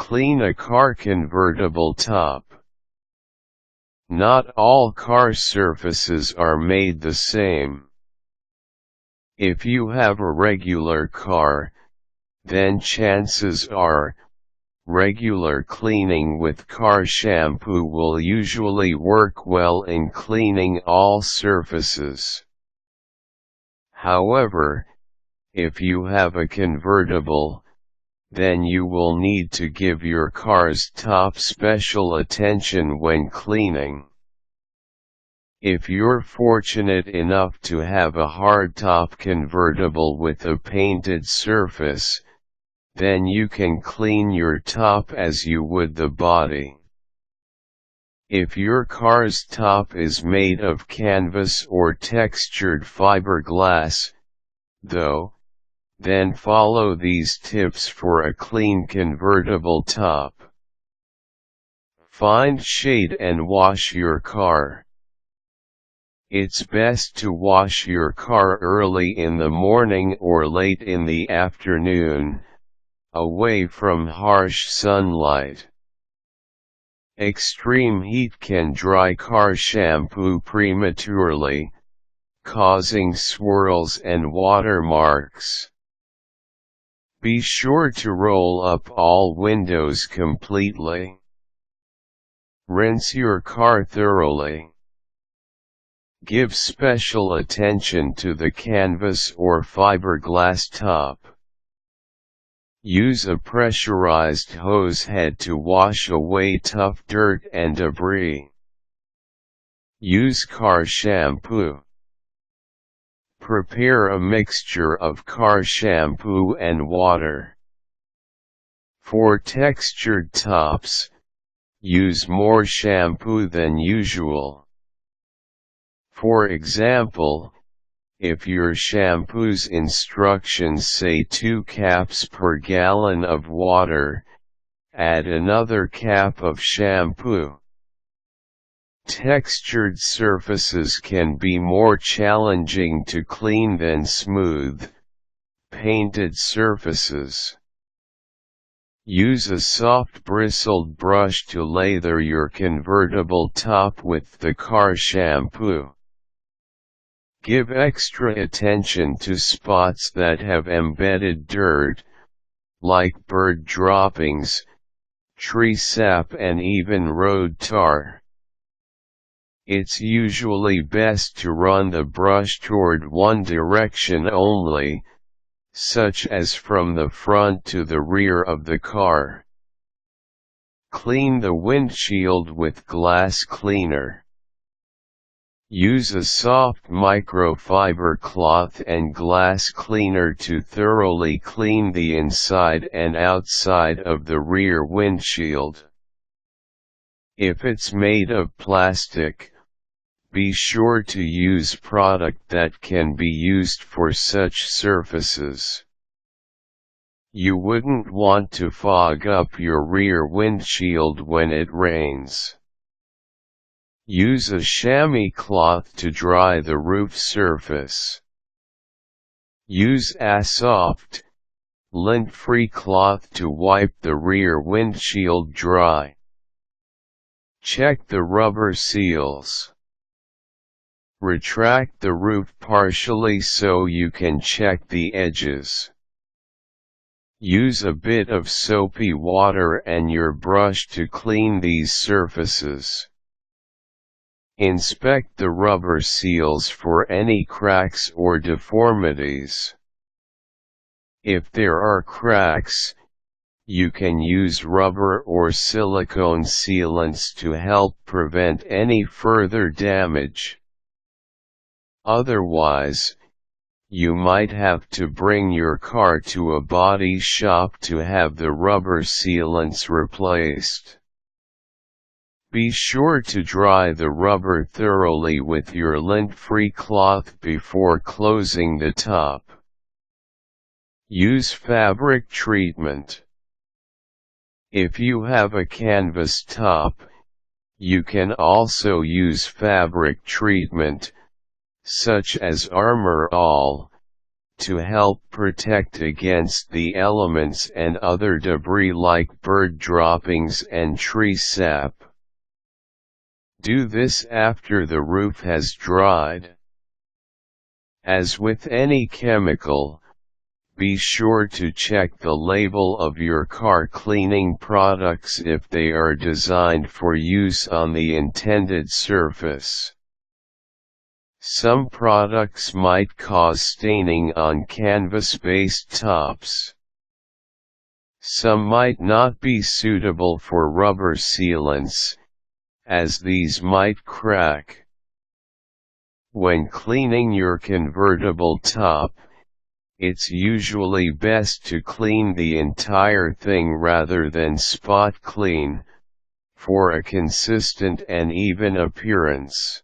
Clean a car convertible top. Not all car surfaces are made the same. If you have a regular car, then chances are, regular cleaning with car shampoo will usually work well in cleaning all surfaces. However, if you have a convertible, then you will need to give your car's top special attention when cleaning. If you're fortunate enough to have a hardtop convertible with a painted surface, then you can clean your top as you would the body. If your car's top is made of canvas or textured fiberglass, though, then follow these tips for a clean convertible top. Find shade and wash your car. It's best to wash your car early in the morning or late in the afternoon, away from harsh sunlight. Extreme heat can dry car shampoo prematurely, causing swirls and watermarks. Be sure to roll up all windows completely. Rinse your car thoroughly. Give special attention to the canvas or fiberglass top. Use a pressurized hose head to wash away tough dirt and debris. Use car shampoo. Prepare a mixture of car shampoo and water. For textured tops, use more shampoo than usual. For example, if your shampoo's instructions say 2 caps per gallon of water, add another cap of shampoo. Textured surfaces can be more challenging to clean than smooth, painted surfaces. Use a soft-bristled brush to lather your convertible top with the car shampoo. Give extra attention to spots that have embedded dirt, like bird droppings, tree sap and even road tar. It's usually best to run the brush toward one direction only, such as from the front to the rear of the car. Clean the windshield with glass cleaner. Use a soft microfiber cloth and glass cleaner to thoroughly clean the inside and outside of the rear windshield. If it's made of plastic, be sure to use product that can be used for such surfaces. You wouldn't want to fog up your rear windshield when it rains. Use a chamois cloth to dry the roof surface. Use asoft, lint-free cloth to wipe the rear windshield dry. Check the rubber seals. Retract the roof partially so you can check the edges. Use a bit of soapy water and your brush to clean these surfaces. Inspect the rubber seals for any cracks or deformities. If there are cracks, you can use rubber or silicone sealants to help prevent any further damage. Otherwise, you might have to bring your car to a body shop to have the rubber sealants replaced. Be sure to dry the rubber thoroughly with your lint-free cloth before closing the top. Use fabric treatment. If you have a canvas top, you can also use fabric treatment, such as Armour All, to help protect against the elements and other debris like bird droppings and tree sap. Do this after the roof has dried. As with any chemical, be sure to check the label of your car cleaning products if they are designed for use on the intended surface. Some products might cause staining on canvas-based tops. Some might not be suitable for rubber sealants, as these might crack. When cleaning your convertible top, it's usually best to clean the entire thing rather than spot clean, for a consistent and even appearance.